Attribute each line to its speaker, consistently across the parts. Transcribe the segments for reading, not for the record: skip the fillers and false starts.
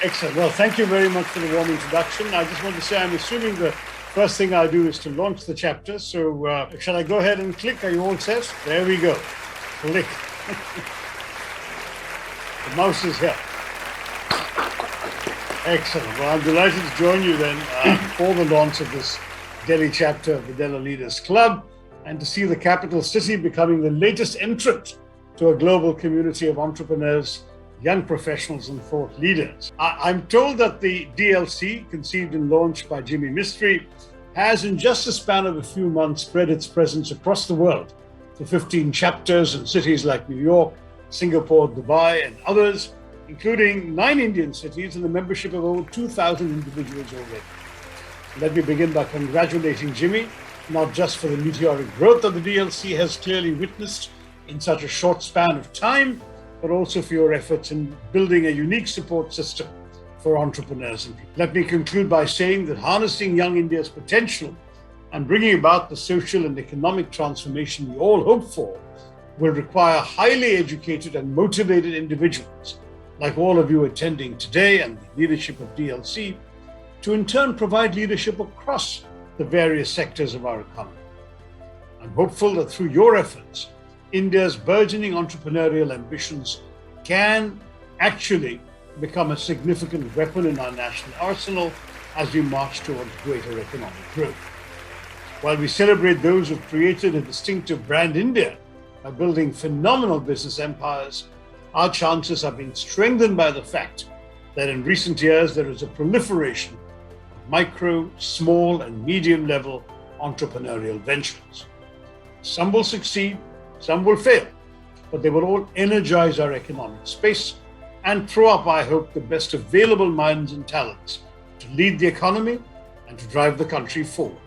Speaker 1: Excellent. Well, thank you very much for the warm introduction. I just want to say I'm assuming the first thing I do is to launch the chapter. So shall I go ahead and click? Are you all set? There we go. Click. The mouse is here. Excellent. Well, I'm delighted to join you then for the launch of this Delhi chapter of the Delhi Leaders Club and to see the capital city becoming the latest entrant to a global community of entrepreneurs, young professionals and thought leaders. I'm told that the DLC, conceived and launched by Jimmy Mistry, has in just a span of a few months spread its presence across the world to 15 chapters in cities like New York, Singapore, Dubai and others, including 9 Indian cities and the membership of over 2,000 individuals already. Let me begin by congratulating Jimmy, not just for the meteoric growth that the DLC has clearly witnessed in such a short span of time, but also for your efforts in building a unique support system for entrepreneurs. Let me conclude by saying that harnessing young India's potential and bringing about the social and economic transformation we all hope for will require highly educated and motivated individuals, like all of you attending today and the leadership of DLC, to in turn provide leadership across the various sectors of our economy. I'm hopeful that through your efforts, India's burgeoning entrepreneurial ambitions can actually become a significant weapon in our national arsenal as we march towards greater economic growth. While we celebrate those who've created a distinctive brand India by building phenomenal business empires, our chances are being strengthened by the fact that in recent years there is a proliferation of micro, small and medium level entrepreneurial ventures. Some will succeed, some will fail, but they will all energize our economic space and throw up, I hope, the best available minds and talents to lead the economy and to drive the country forward.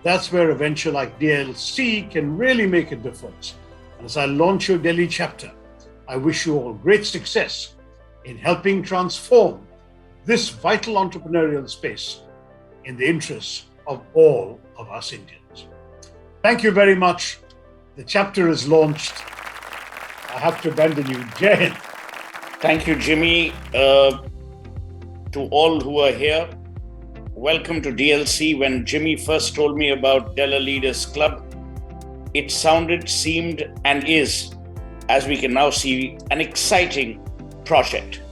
Speaker 1: That's where a venture like DLC can really make a difference. And as I launch your Delhi chapter, I wish you all great success in helping transform this vital entrepreneurial space in the interests of all of us Indians. Thank you very much. The chapter is launched. I have to abandon you. Jai Hind.
Speaker 2: Thank you, Jimmy. To all who are here, welcome to DLC. When Jimmy first told me about Delhi Leaders Club, it sounded, seemed, and is, as we can now see, an exciting project.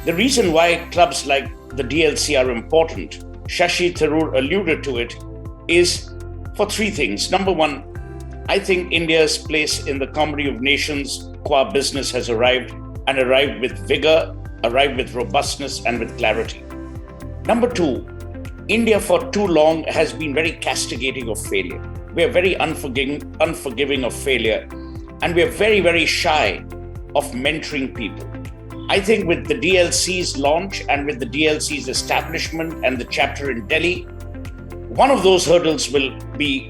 Speaker 2: The reason why clubs like the DLC are important, Shashi Tharoor alluded to it, is for 3 things. Number 1, I think India's place in the comedy of nations qua business has arrived with vigor, arrived with robustness and with clarity. Number 2, India for too long has been very castigating of failure. We are very unforgiving of failure, and we are very, very shy of mentoring people. I think with the DLC's launch and with the DLC's establishment and the chapter in Delhi, one of those hurdles will be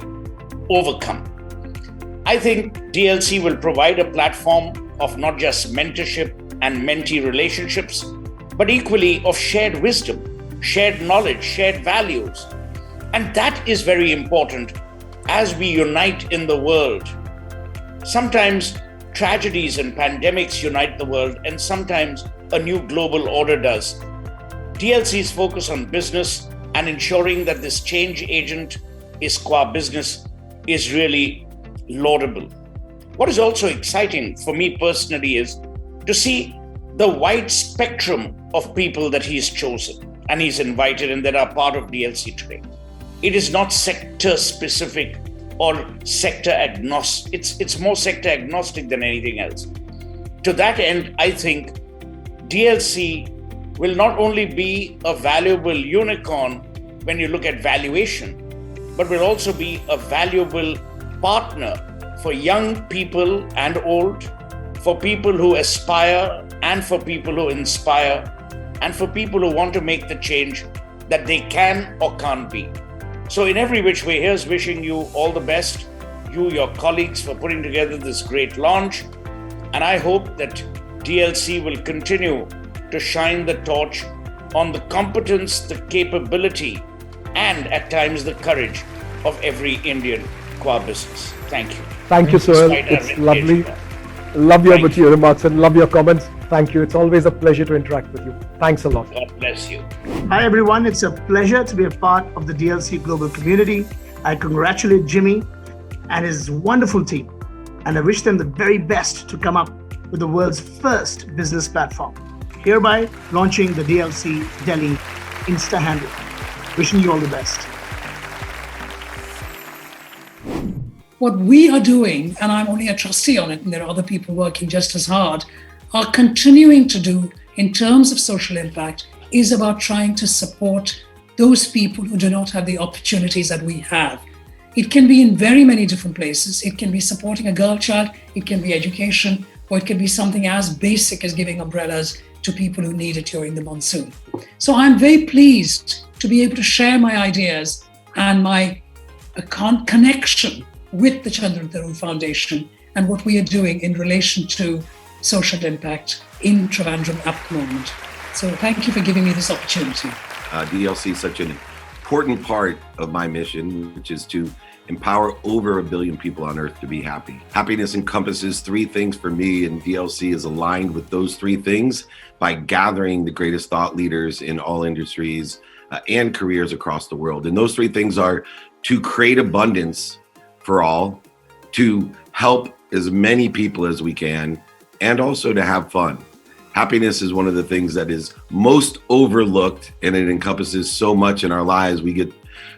Speaker 2: overcome. I think DLC will provide a platform of not just mentorship and mentee relationships, but equally of shared wisdom, shared knowledge, shared values. And that is very important as we unite in the world. Sometimes tragedies and pandemics unite the world, and sometimes a new global order does. DLC's focus on business and ensuring that this change agent is qua business is really laudable. What is also exciting for me personally is to see the wide spectrum of people that he's chosen and he's invited and that are part of DLC today. It is not sector specific or sector agnostic. It's more sector agnostic than anything else. To that end, I think DLC will not only be a valuable unicorn when you look at valuation, but will also be a valuable partner for young people and old, for people who aspire and for people who inspire, and for people who want to make the change that they can or can't be. So in every which way, here's wishing you all the best, you, your colleagues, for putting together this great launch. And I hope that DLC will continue to shine the torch on the competence, the capability, and at times the courage of every Indian qua business. Thank you.
Speaker 3: Thank you, Suhel. It's lovely. Love your remarks and love your comments. Thank you. It's always a pleasure to interact with you. Thanks a lot.
Speaker 2: God bless you.
Speaker 1: Hi, everyone. It's a pleasure to be a part of the DLC global community. I congratulate Jimmy and his wonderful team, and I wish them the very best to come up with the world's first business platform. Hereby launching the DLC Delhi Insta handle. Wishing you all the best.
Speaker 4: What we are doing, and I'm only a trustee on it, and there are other people working just as hard, are continuing to do in terms of social impact is about trying to support those people who do not have the opportunities that we have. It can be in very many different places. It can be supporting a girl child, it can be education, or it can be something as basic as giving umbrellas to people who need it during the monsoon. So I'm very pleased to be able to share my ideas and my connection with the Chandran Tharoor Foundation and what we are doing in relation to social impact in Trivandrum at the moment. So thank you for giving me this opportunity.
Speaker 5: DLC is such an important part of my mission, which is to empower over 1 billion people on earth to be happy. Happiness encompasses 3 things for me, and DLC is aligned with those 3 things by gathering the greatest thought leaders in all industries and careers across the world. And those 3 things are to create abundance for all, to help as many people as we can, and also to have fun. Happiness is one of the things that is most overlooked, and it encompasses so much in our lives. We get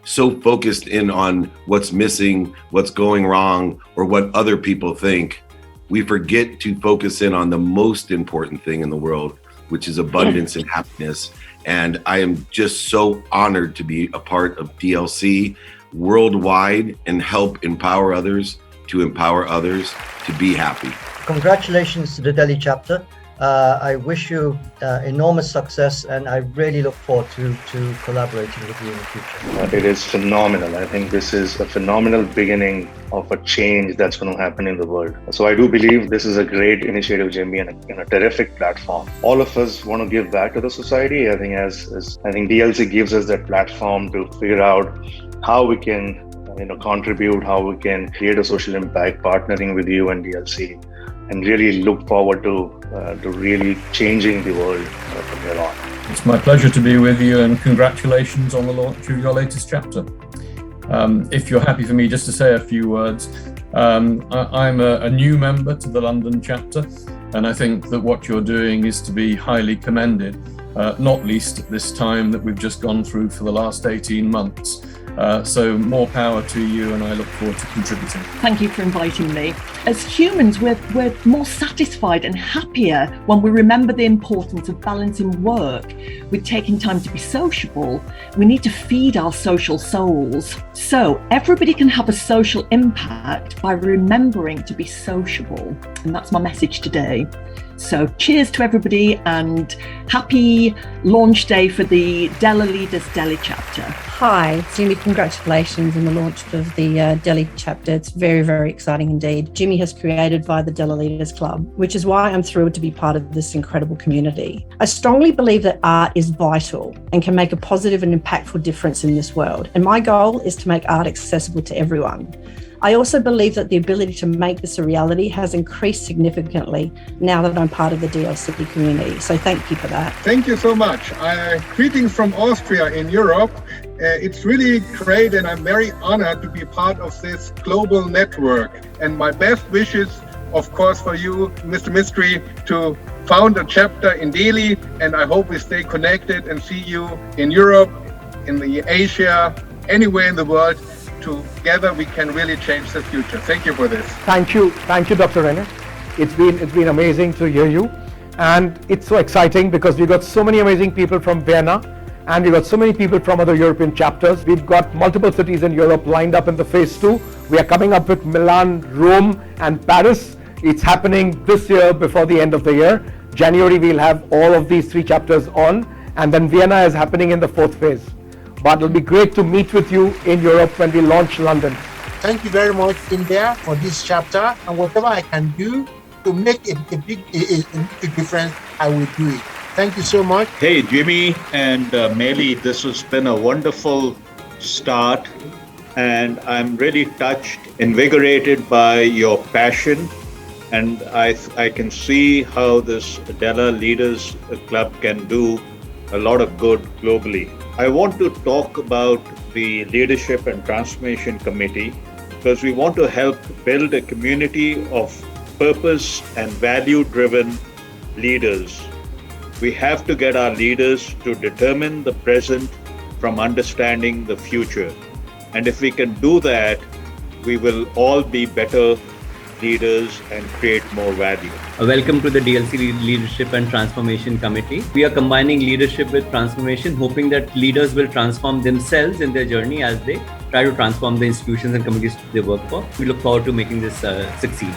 Speaker 5: so focused in on what's missing, what's going wrong, or what other people think. We forget to focus in on the most important thing in the world, which is abundance and happiness. And I am just so honored to be a part of DLC worldwide and help empower others to be happy.
Speaker 6: Congratulations to the Delhi chapter. I wish you enormous success, and I really look forward to collaborating with you in the future.
Speaker 7: It is phenomenal. I think this is a phenomenal beginning of a change that's going to happen in the world. So I do believe this is a great initiative, Jimmy, and a terrific platform. All of us want to give back to the society. I think I think DLC gives us that platform to figure out how we can contribute, how we can create a social impact, partnering with you and DLC, and really look forward to really changing the world from here on.
Speaker 8: It's my pleasure to be with you, and congratulations on the launch of your latest chapter. If you're happy for me just to say a few words, I'm a new member to the London chapter, and I think that what you're doing is to be highly commended, not least at this time that we've just gone through for the last 18 months. So more power to you, and I look forward to contributing.
Speaker 9: Thank you for inviting me. As humans, we're more satisfied and happier when we remember the importance of balancing work with taking time to be sociable. We need to feed our social souls. So everybody can have a social impact by remembering to be sociable. And that's my message today. So cheers to everybody, and happy launch day for the Delhi Leaders Delhi chapter.
Speaker 10: Hi, Jimmy, congratulations on the launch of the Delhi chapter. It's very, very exciting indeed. Jimmy has created via the Delhi Leaders Club, which is why I'm thrilled to be part of this incredible community. I strongly believe that art is vital and can make a positive and impactful difference in this world. And my goal is to make art accessible to everyone. I also believe that the ability to make this a reality has increased significantly now that I'm part of the DLC community. So thank you for that.
Speaker 11: Thank you so much. Greetings from Austria in Europe. It's really great, and I'm very honored to be part of this global network. And my best wishes, of course, for you, Mr. Mystery, to found a chapter in Delhi. And I hope we stay connected and see you in Europe, in the Asia, anywhere in the world. Together we can really change the future. Thank you for this.
Speaker 3: Thank you, Dr. Renner. It's been amazing to hear you, and it's so exciting because we've got so many amazing people from Vienna, and we've got so many people from other European chapters. We've got multiple cities in Europe lined up in the phase 2. We are coming up with Milan, Rome, and Paris. It's happening this year before the end of the year. January we'll have all of these 3 chapters on, and then Vienna is happening in the 4th phase. But it'll be great to meet with you in Europe when we launch London.
Speaker 12: Thank you very much, India, for this chapter, and whatever I can do to make a big difference, I will do it. Thank you so much.
Speaker 13: Hey, Jimmy and Meli, this has been a wonderful start, and I'm really touched, invigorated by your passion And I can see how this Della Leaders Club can do a lot of good globally. I want to talk about the Leadership and Transformation Committee because we want to help build a community of purpose and value-driven leaders. We have to get our leaders to determine the present from understanding the future. And if we can do that, we will all be better leaders and create more value.
Speaker 14: Welcome to the DLC Leadership and Transformation Committee. We are combining leadership with transformation, hoping that leaders will transform themselves in their journey as they try to transform the institutions and communities they work for. We look forward to making this succeed.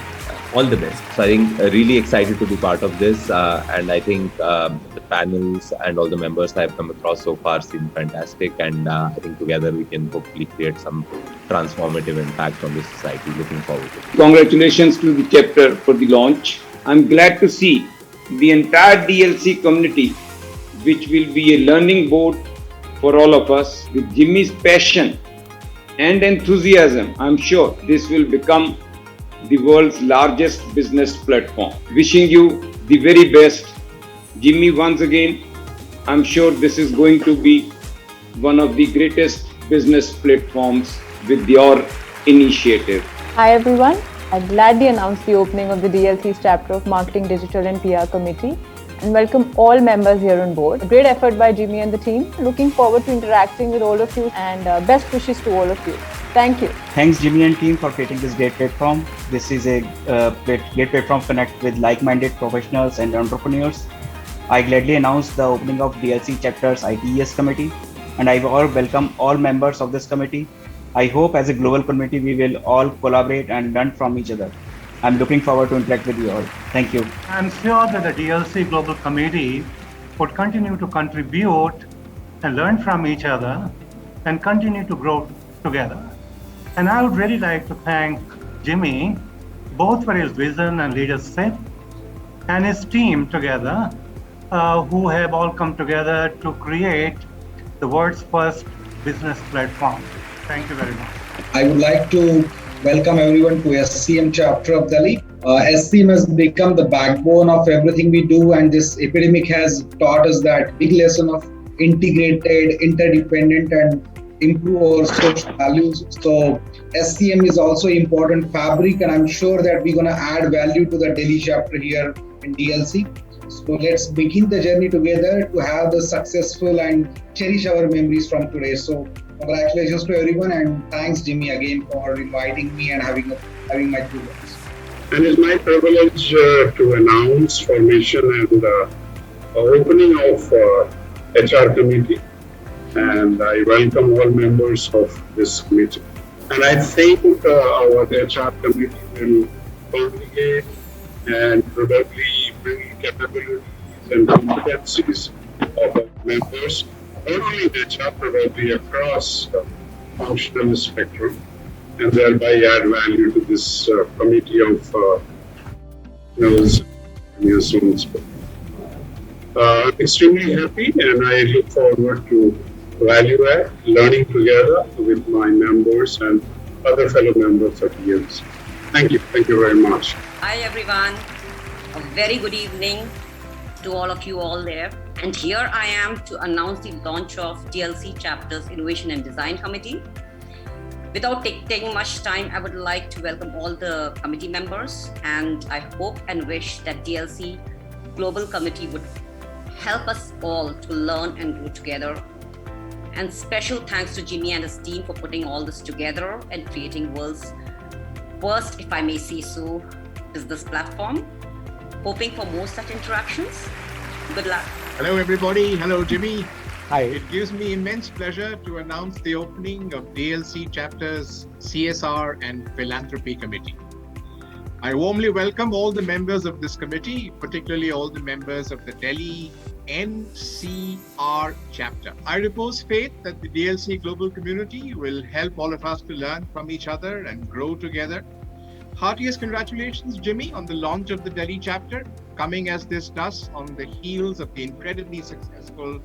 Speaker 14: All the best.
Speaker 15: So I think really excited to be part of this, and I think the panels and all the members that I've come across so far seem fantastic, and I think together we can hopefully create some transformative impact on the society. Looking forward to it.
Speaker 16: Congratulations to the chapter for the launch. I'm glad to see the entire DLC community, which will be a learning board for all of us. With Jimmy's passion and enthusiasm, I'm sure this will become the world's largest business platform. Wishing you the very best, Jimmy, once again. I'm sure this is going to be one of the greatest business platforms with your initiative.
Speaker 17: Hi everyone, I gladly announce the opening of the DLC's chapter of Marketing, Digital and PR Committee and welcome all members here on board. A great effort by Jimmy and the team. Looking forward to interacting with all of you and best wishes to all of you. Thank you.
Speaker 18: Thanks Jimmy and team for creating this great platform. This is a great platform to connect with like-minded professionals and entrepreneurs. I gladly announce the opening of DLC chapter's ITES committee and I welcome all members of this committee. I hope as a global community we will all collaborate and learn from each other. I'm looking forward to interact with you all. Thank you.
Speaker 19: I'm sure that the DLC Global Committee would continue to contribute and learn from each other and continue to grow together. And I would really like to thank Jimmy both for his vision and leadership and his team together who have all come together to create the world's first business platform. Thank you very much.
Speaker 20: I would like to welcome everyone to SCM chapter of Delhi. SCM has become the backbone of everything we do, and this epidemic has taught us that big lesson of integrated, interdependent and improve our social values. So SCM is also important fabric, and I'm sure that we're going to add value to the Delhi chapter here in DLC. So let's begin the journey together to have the successful and cherish our memories from today. So congratulations to everyone, and thanks Jimmy again for inviting me and having my two words.
Speaker 11: And it's my privilege to announce formation and opening of HR committee. And I welcome all members of this committee. And I think our HR committee will congregate and probably bring capabilities and competencies of our members, not only in HR, probably across the functional spectrum, and thereby add value to this committee of extremely happy, and I look forward to value add, learning together with my members and other fellow members of DLC. Thank you very much.
Speaker 21: Hi everyone, a very good evening to all of you all there. And here I am to announce the launch of DLC Chapter's Innovation and Design Committee. Without taking much time, I would like to welcome all the committee members, and I hope and wish that DLC Global Committee would help us all to learn and grow together. And special thanks to Jimmy and his team for putting all this together and creating world's first, if I may say so, business platform. Hoping for more such interactions. Good luck.
Speaker 22: Hello everybody, hello Jimmy.
Speaker 3: Hi.
Speaker 22: It gives me immense pleasure to announce the opening of DLC Chapter's CSR and Philanthropy Committee. I warmly welcome all the members of this committee, particularly all the members of the Delhi NCR chapter. I repose faith that the DLC global community will help all of us to learn from each other and grow together. Heartiest congratulations, Jimmy, on the launch of the Delhi chapter, coming as this does on the heels of the incredibly successful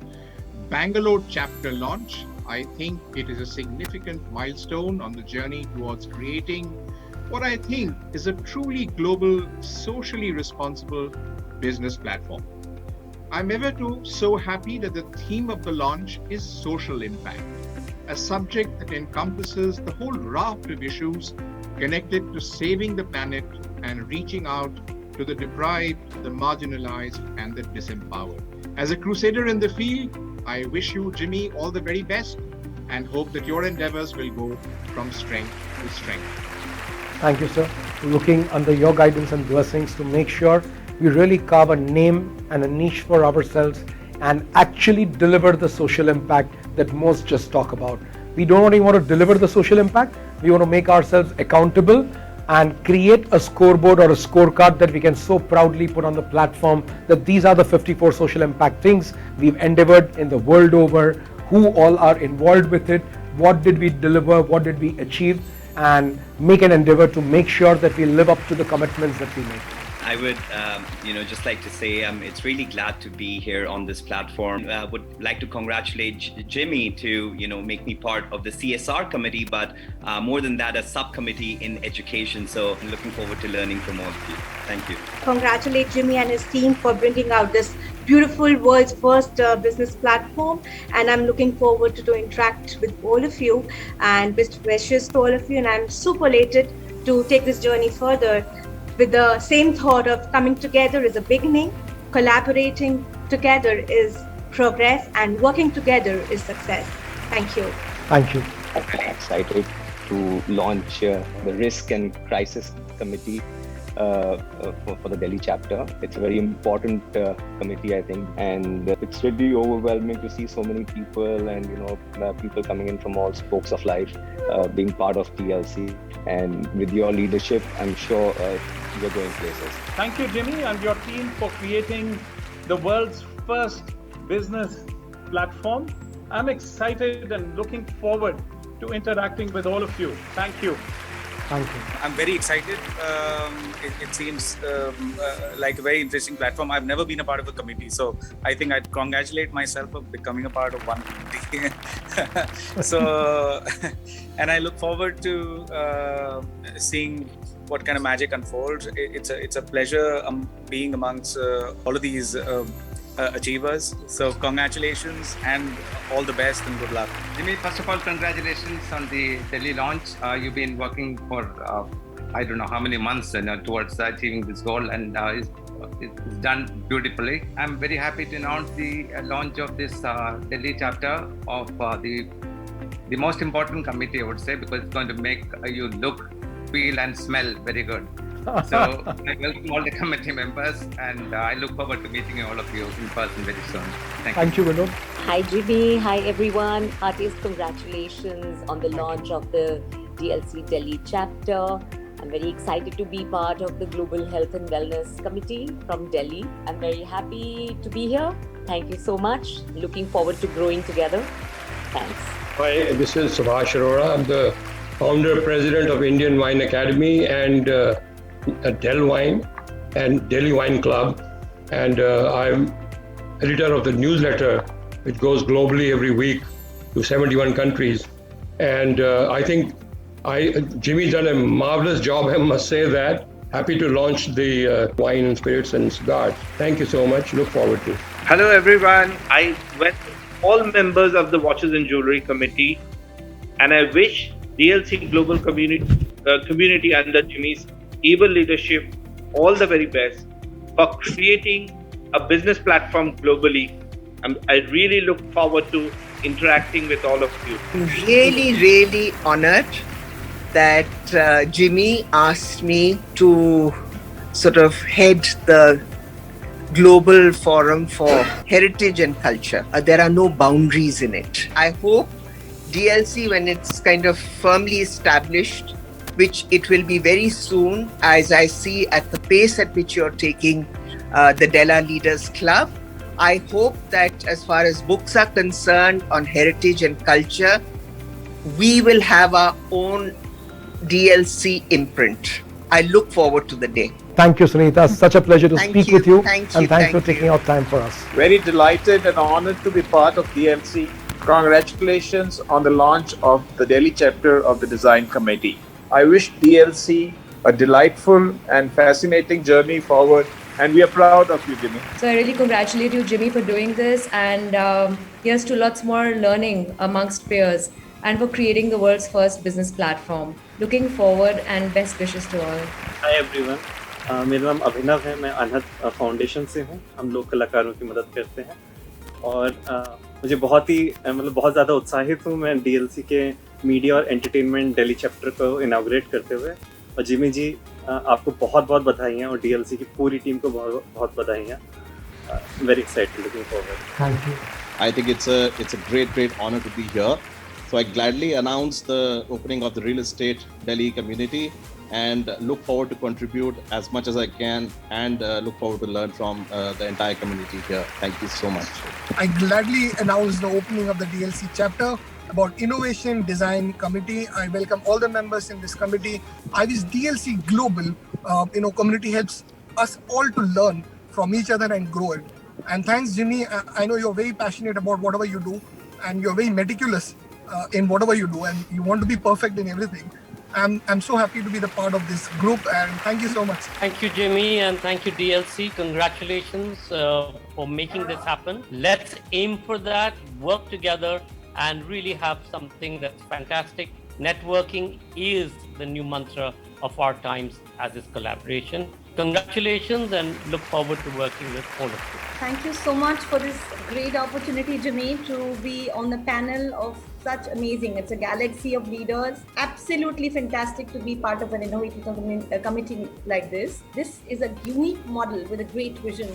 Speaker 22: Bangalore chapter launch. I think it is a significant milestone on the journey towards creating what I think is a truly global, socially responsible business platform. I'm ever too so happy that the theme of the launch is social impact, a subject that encompasses the whole raft of issues connected to saving the planet and reaching out to the deprived, the marginalized, and the disempowered. As a crusader in the field, I wish you, Jimmy, all the very best and hope that your endeavors will go from strength to strength.
Speaker 3: Thank you, sir. Looking under your guidance and blessings to make sure we really carve a name and a niche for ourselves and actually deliver the social impact that most just talk about. We don't only want to deliver the social impact, we want to make ourselves accountable and create a scoreboard or a scorecard that we can so proudly put on the platform that these are the 54 social impact things we've endeavored in the world over, who all are involved with it, what did we deliver, what did we achieve, and make an endeavor to make sure that we live up to the commitments that we make.
Speaker 1: I would, just like to say it's really glad to be here on this platform. I would like to congratulate Jimmy to, make me part of the CSR committee, but more than that, a subcommittee in education. So I'm looking forward to learning from all of you. Thank you.
Speaker 2: Congratulate Jimmy and his team for bringing out this beautiful world's first business platform. And I'm looking forward to interact with all of you and best wishes to all of you. And I'm super elated to take this journey further with the same thought of coming together is a beginning, collaborating together is progress, and working together is success. Thank you.
Speaker 3: Thank you.
Speaker 23: I'm very excited to launch the Risk and Crisis Committee for the Delhi chapter. It's a very important committee, I think, and it's really overwhelming to see so many people and people coming in from all spokes of life being part of DLC. And with your leadership, I'm sure you're going places.
Speaker 24: Thank you, Jimmy, and your team for creating the world's first business platform. I'm excited and looking forward to interacting with all of you. Thank you.
Speaker 3: Thank you.
Speaker 25: I'm very excited. It seems like a very interesting platform. I've never been a part of a committee, so I think I'd congratulate myself for becoming a part of one committee. And I look forward to seeing what kind of magic unfolds. It's a pleasure being amongst all of these achievers. So congratulations and all the best and good luck.
Speaker 26: Jimmy, first of all, congratulations on the Delhi launch. You've been working for I don't know how many months towards achieving this goal, and it's done beautifully. I'm very happy to announce the launch of this Delhi chapter of the most important committee, I would say, because it's going to make you look, feel and smell very good. So I welcome all the committee members, and I look forward to meeting all of you in person very soon.
Speaker 3: Thank you, Vinod.
Speaker 27: Hi, Jimmy. Hi, everyone. Heartiest congratulations on the launch of the DLC Delhi chapter. I'm very excited to be part of the Global Health and Wellness Committee from Delhi. I'm very happy to be here. Thank you so much. Looking forward to growing together. Thanks.
Speaker 28: Hi, this is Subhash Arora. I'm the founder president of Indian Wine Academy and Del Wine and Delhi Wine Club, and I'm editor of the newsletter which goes globally every week to 71 countries. And I think Jimmy's done a marvelous job, I must say that. Happy to launch the wine and spirits and cigars. Thank you so much. Look forward to it.
Speaker 29: Hello everyone. I welcome all members of the Watches and Jewelry Committee, and I wish DLC Global Community under Jimmy's able leadership all the very best for creating a business platform globally. I really look forward to interacting with all of you.
Speaker 30: Really honored that Jimmy asked me to sort of head the Global Forum for Heritage and Culture. There are no boundaries in it. I hope DLC, when it's kind of firmly established, which it will be very soon, as I see at the pace at which you're taking the Della Leaders Club, I hope that as far as books are concerned on heritage and culture, we will have our own DLC imprint. I look forward to the day.
Speaker 3: Thank you, Sunita. Such a pleasure to speak with you.
Speaker 30: Thank
Speaker 3: and
Speaker 30: you.
Speaker 3: thanks for taking out time for us.
Speaker 31: Very delighted and honored to be part of DLC. Congratulations on the launch of the Delhi chapter of the Design Committee. I wish DLC a delightful and fascinating journey forward. And we are proud of you, Jimmy.
Speaker 4: So I really congratulate you, Jimmy, for doing this. And here's to lots more learning amongst peers and for creating the world's first business platform. Looking forward and best wishes to all.
Speaker 5: Hi everyone. मेरा नाम अभिनव है, मैं अनहद foundation से हूँ. हम लोग कलाकारों की मदद करते हैं और मुझे बहुत ज़्यादा उत्साहित हूँ मैं डीएलसी के मीडिया और एंटरटेनमेंट दिल्ली चैप्टर को इनॉग्रेट करते हुए. और जिमी जी आपको बहुत बहुत बधाइयाँ और डीएलसी की पूरी टीम को बहुत बहुत बधाइयाँ. Very excited, looking forward.
Speaker 3: Thank you.
Speaker 6: I think it's a great honor to be here. So I gladly announce the opening of the real estate Delhi community and look forward to contribute as much as I can and look forward to learn from the entire community here. Thank you so much.
Speaker 7: I gladly announce the opening of the DLC chapter about Innovation Design Committee. I welcome all the members in this committee. I wish DLC Global community helps us all to learn from each other and grow it. And thanks, Jimmy. I know you're very passionate about whatever you do and you're very meticulous in whatever you do and you want to be perfect in everything. I'm so happy to be the part of this group and thank you so much.
Speaker 8: Thank you, Jimmy, and thank you, DLC. Congratulations for making this happen. Let's aim for that, work together, and really have something that's fantastic. Networking is the new mantra of our times, as is collaboration. Congratulations and look forward to working with all of you.
Speaker 9: Thank you so much for this great opportunity, Jimmy, to be on the panel of such amazing. It's a galaxy of leaders. Absolutely fantastic to be part of an innovative committee like this. This is a unique model with a great vision.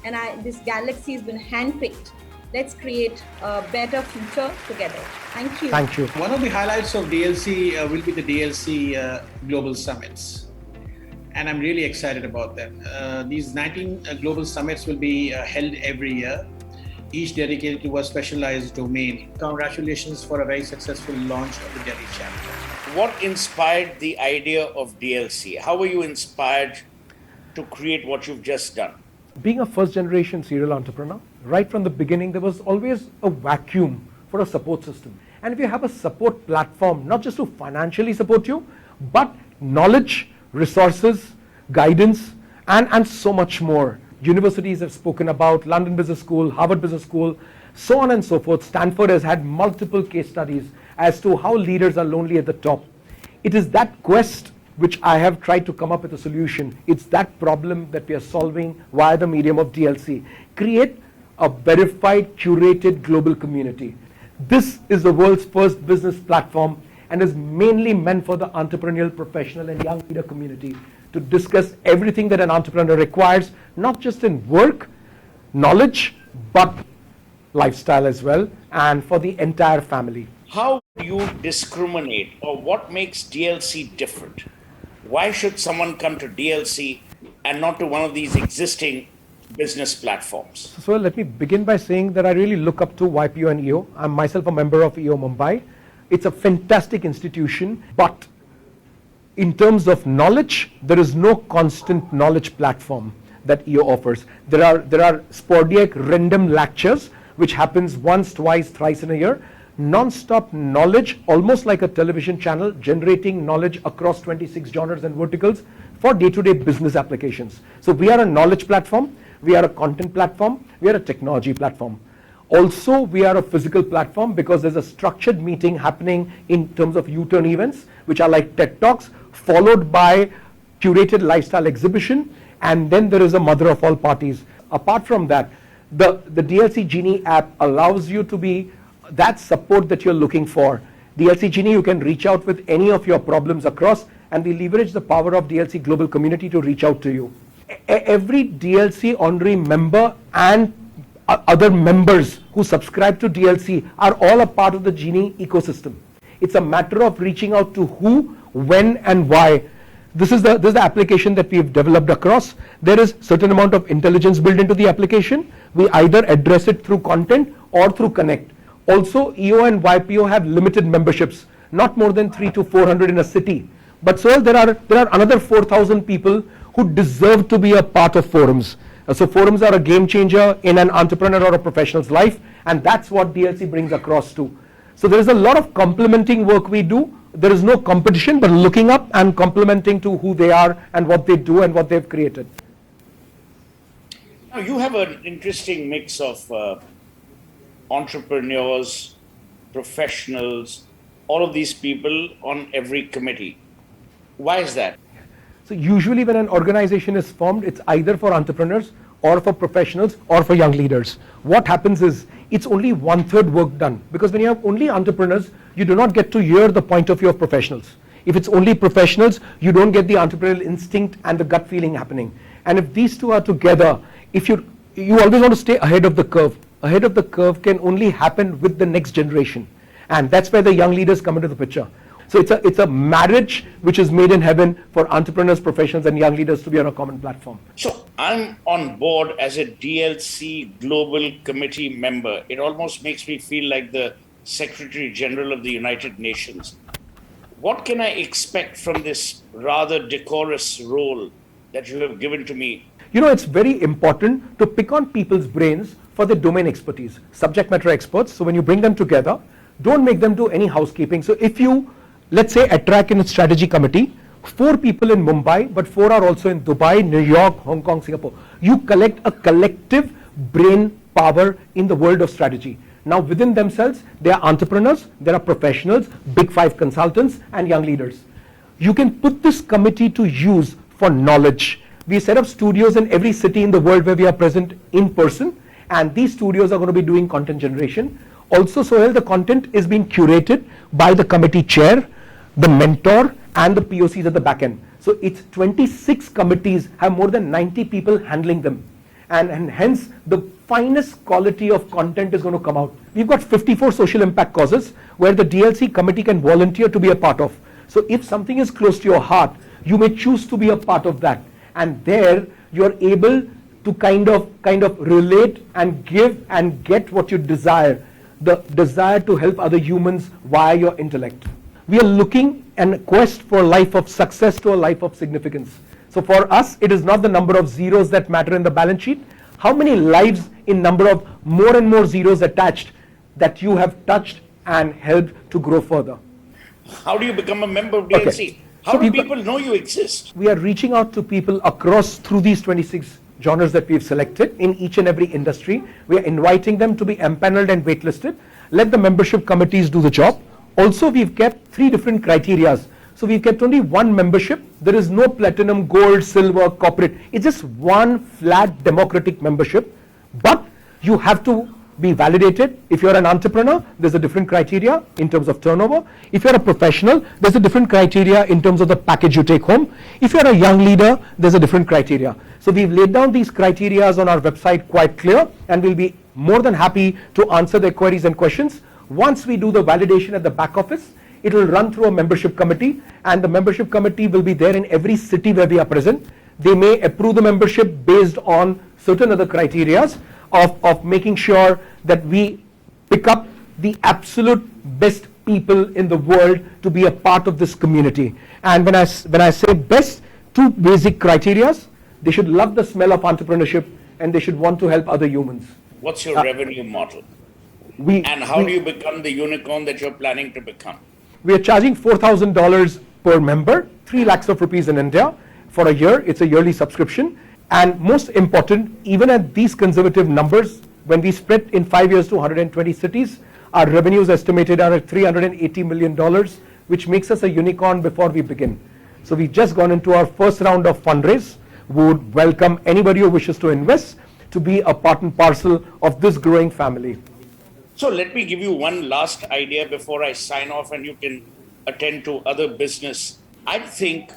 Speaker 9: And this galaxy has been handpicked. Let's create a better future together. Thank you.
Speaker 3: Thank you.
Speaker 10: One of the highlights of DLC will be the DLC Global Summits. And I'm really excited about them. These 19 global summits will be held every year, each dedicated to a specialized domain. Congratulations for a very successful launch of the Delhi chapter.
Speaker 12: What inspired the idea of DLC? How were you inspired to create what you've just done?
Speaker 3: Being a first generation serial entrepreneur, right from the beginning, there was always a vacuum for a support system. And if you have a support platform, not just to financially support you, but knowledge, resources, guidance, and so much more. Universities have spoken about, London Business School, Harvard Business School, so on and so forth. Stanford has had multiple case studies as to how leaders are lonely at the top. It is that quest which I have tried to come up with a solution. It's that problem that we are solving via the medium of DLC. Create a verified, curated global community. This is the world's first business platform and is mainly meant for the entrepreneurial, professional and young leader community to discuss everything that an entrepreneur requires, not just in work, knowledge, but lifestyle as well, and for the entire family.
Speaker 12: How do you discriminate or what makes DLC different? Why should someone come to DLC and not to one of these existing business platforms?
Speaker 3: So let me begin by saying that I really look up to YPO and EO. I'm myself a member of EO Mumbai. It's a fantastic institution, but in terms of knowledge, there is no constant knowledge platform that EO offers. There are sporadic random lectures which happens once, twice, thrice in a year. Non-stop knowledge, almost like a television channel, generating knowledge across 26 genres and verticals for day-to-day business applications. So we are a knowledge platform, we are a content platform, we are a technology platform. Also, we are a physical platform because there's a structured meeting happening in terms of U-turn events, which are like TED Talks, followed by curated lifestyle exhibition, and then there is a mother of all parties. Apart from that, the DLC Genie app allows you to be that support that you're looking for. DLC Genie, you can reach out with any of your problems across, and we leverage the power of DLC Global Community to reach out to you. Every DLC honorary member and other members who subscribe to DLC are all a part of the Genie ecosystem. It's a matter of reaching out to who, when and why. This is the application that we've developed across. There is certain amount of intelligence built into the application. We either address it through content or through connect. Also, EO and YPO have limited memberships, not more than 300 to 400 in a city. But so there are another 4,000 people who deserve to be a part of forums. So forums are a game changer in an entrepreneur or a professional's life, and that's what DLC brings across too. So there is a lot of complementing work we do there is no competition, but looking up and complementing to who they are and what they do and what they've created.
Speaker 12: Now, you have an interesting mix of entrepreneurs, professionals, all of these people on every committee. Why is that?
Speaker 3: So usually when an organization is formed, it's either for entrepreneurs or for professionals or for young leaders. What happens is it's only 1/3 work done, because when you have only entrepreneurs, you do not get to hear the point of view of professionals. If it's only professionals, you don't get the entrepreneurial instinct and the gut feeling happening. And if these two are together, if you always want to stay ahead of the curve. Ahead of the curve can only happen with the next generation, and that's where the young leaders come into the picture. So it's a marriage which is made in heaven for entrepreneurs, professionals, and young leaders to be on a common platform.
Speaker 12: So I'm on board as a DLC Global Committee member. It almost makes me feel like the Secretary General of the United Nations. What can I expect from this rather decorous role that you have given to me?
Speaker 3: You know, it's very important to pick on people's brains for their domain expertise, subject matter experts. So when you bring them together, don't make them do any housekeeping. So if you, let's say, attract in a strategy committee, 4 people in Mumbai, but 4 are also in Dubai, New York, Hong Kong, Singapore. You collect a collective brain power in the world of strategy. Now within themselves, there are entrepreneurs, there are professionals, big 5 consultants, and young leaders. You can put this committee to use for knowledge. We set up studios in every city in the world where we are present in person, and these studios are going to be doing content generation. Also, Suhail, the content is being curated by the committee chair, the mentor, and the POCs at the back end. So it's 26 committees, have more than 90 people handling them. And hence, the finest quality of content is going to come out. We've got 54 social impact causes where the DLC committee can volunteer to be a part of. So if something is close to your heart, you may choose to be a part of that. And there, you're able to kind of relate and give and get what you desire. The desire to help other humans via your intellect. We are looking and a quest for a life of success to a life of significance. So for us, it is not the number of zeros that matter in the balance sheet. How many lives in number of more and more zeros attached that you have touched and helped to grow further.
Speaker 12: How do you become a member of DLC? Okay. How do people know you exist?
Speaker 3: We are reaching out to people across through these 26 genres that we've selected in each and every industry. We are inviting them to be empaneled and waitlisted. Let the membership committees do the job. Also, we've kept 3 different criterias. So we've kept only 1 membership. There is no platinum, gold, silver, corporate. It's just 1 flat democratic membership. But you have to be validated. If you're an entrepreneur, there's a different criteria in terms of turnover. If you're a professional, there's a different criteria in terms of the package you take home. If you're a young leader, there's a different criteria. So we've laid down these criteria on our website quite clear, and we'll be more than happy to answer their queries and questions. Once we do the validation at the back office, it will run through a membership committee, and the membership committee will be there in every city where we are present. They may approve the membership based on certain other criterias of making sure that we pick up the absolute best people in the world to be a part of this community. And when I say best, 2 basic criterias: they should love the smell of entrepreneurship, and they should want to help other humans.
Speaker 12: What's your revenue model? And how do you become the unicorn that you're planning to become?
Speaker 3: We are charging $4,000 per member, 3 lakhs of rupees in India for a year. It's a yearly subscription. And most important, even at these conservative numbers, when we spread in 5 years to 120 cities, our revenues estimated are at $380 million, which makes us a unicorn before we begin. So we've just gone into our first round of fundraise. We would welcome anybody who wishes to invest to be a part and parcel of this growing family.
Speaker 12: So let me give you one last idea before I sign off and you can attend to other business. I think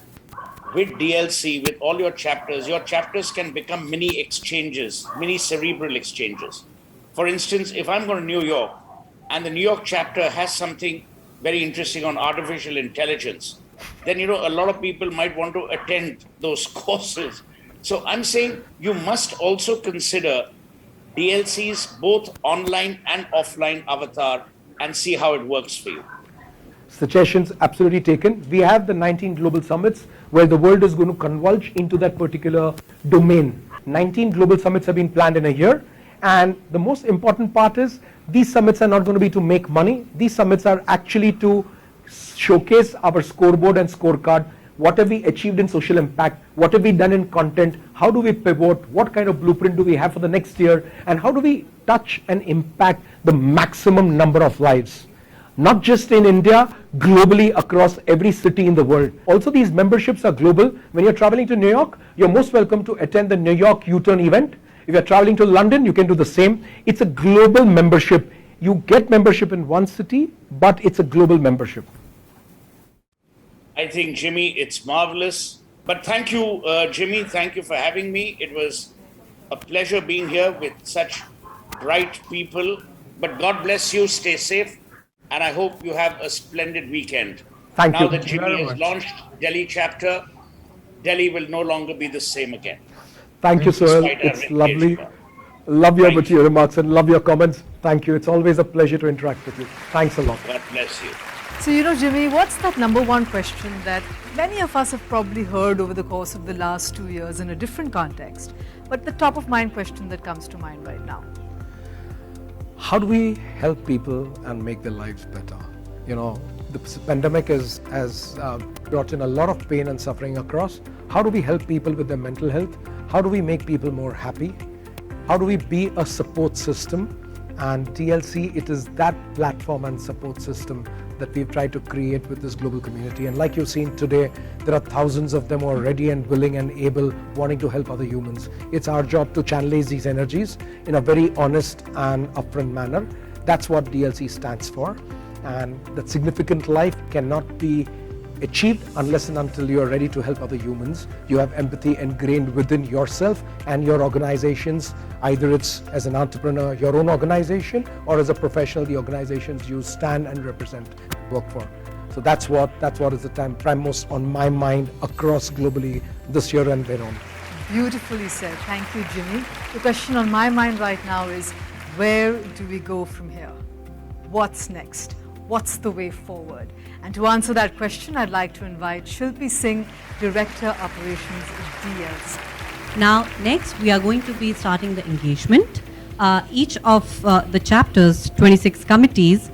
Speaker 12: with DLC, with all your chapters can become mini exchanges, mini cerebral exchanges. For instance, if I'm going to New York and the New York chapter has something very interesting on artificial intelligence, then, a lot of people might want to attend those courses. So I'm saying you must also consider DLC's both online and offline avatar and see how it works for you.
Speaker 3: Suggestions absolutely taken. We have the 19 global summits where the world is going to converge into that particular domain. 19 global summits have been planned in a year. And the most important part is these summits are not going to be to make money. These summits are actually to showcase our scoreboard and scorecard. What have we achieved in social impact? What have we done in content? How do we pivot? What kind of blueprint do we have for the next year? And how do we touch and impact the maximum number of lives? Not just in India, globally across every city in the world. Also, these memberships are global. When you're traveling to New York, you're most welcome to attend the New York U-Turn event. If you're traveling to London, you can do the same. It's a global membership. You get membership in one city, but it's a global membership.
Speaker 12: I think, Jimmy, it's marvelous. But thank you, Jimmy. Thank you for having me. It was a pleasure being here with such bright people. But God bless you. Stay safe. And I hope you have a splendid weekend.
Speaker 3: Thank you.
Speaker 12: Now that Jimmy has launched Delhi chapter, Delhi will no longer be the same again.
Speaker 3: Thank you, Suhel. It's lovely. Love your remarks and love your comments. Thank you. It's always a pleasure to interact with you. Thanks a lot.
Speaker 12: God bless you.
Speaker 11: So, Jimmy, what's that number one question that many of us have probably heard over the course of the last 2 years in a different context, but the top of mind question that comes to mind right now?
Speaker 3: How do we help people and make their lives better? The pandemic has brought in a lot of pain and suffering across. How do we help people with their mental health? How do we make people more happy? How do we be a support system? And DLC, it is that platform and support system that we've tried to create with this global community. And like you've seen today, there are thousands of them who are ready and willing and able, wanting to help other humans. It's our job to channelize these energies in a very honest and upfront manner. That's what DLC stands for. And that significant life cannot be achieved unless and until you are ready to help other humans. You have empathy ingrained within yourself and your organizations. Either it's as an entrepreneur, your own organization, or as a professional, the organizations you stand and represent, work for. So that's what is the prime most on my mind across globally this year and thereon.
Speaker 11: Beautifully said. Thank you, Jimmy. The question on my mind right now is, where do we go from here? What's next? What's the way forward? And to answer that question, I'd like to invite Shilpi Singh, Director Operations at DLC.
Speaker 13: Now, next, we are going to be starting the engagement. Each of the chapters, 26 committees,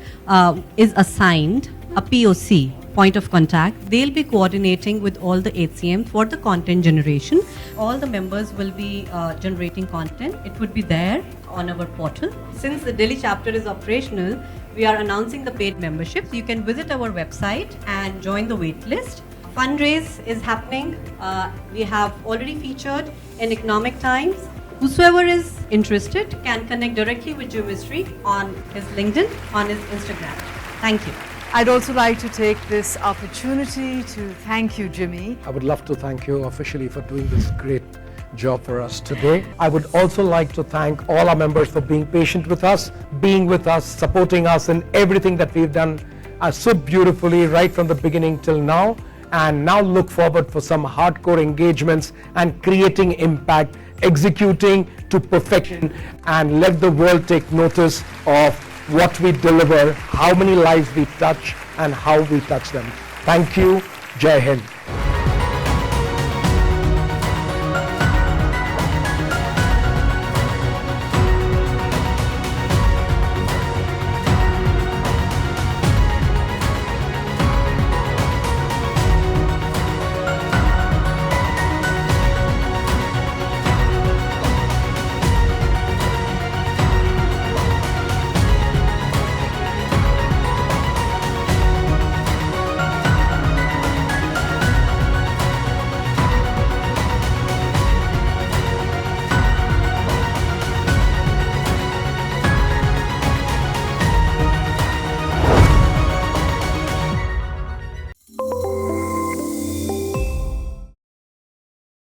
Speaker 13: is assigned a POC, point of contact. They'll be coordinating with all the HCM for the content generation. All the members will be generating content. It would be there on our portal. Since the Delhi chapter is operational, we are announcing the paid memberships. You can visit our website and join the wait list. Fundraise is happening. We have already featured in Economic Times. Whosoever is interested can connect directly with Jimmy on his LinkedIn, on his Instagram. Thank you.
Speaker 11: I'd also like to take this opportunity to thank you, Jimmy.
Speaker 3: I would love to thank you officially for doing this great job for us today. I would also like to thank all our members for being patient with us, being with us, supporting us in everything that we've done so beautifully right from the beginning till now. And now look forward for some hardcore engagements and creating impact, executing to perfection, and let the world take notice of what we deliver, how many lives we touch, and how we touch them. Thank you. Jai Hind.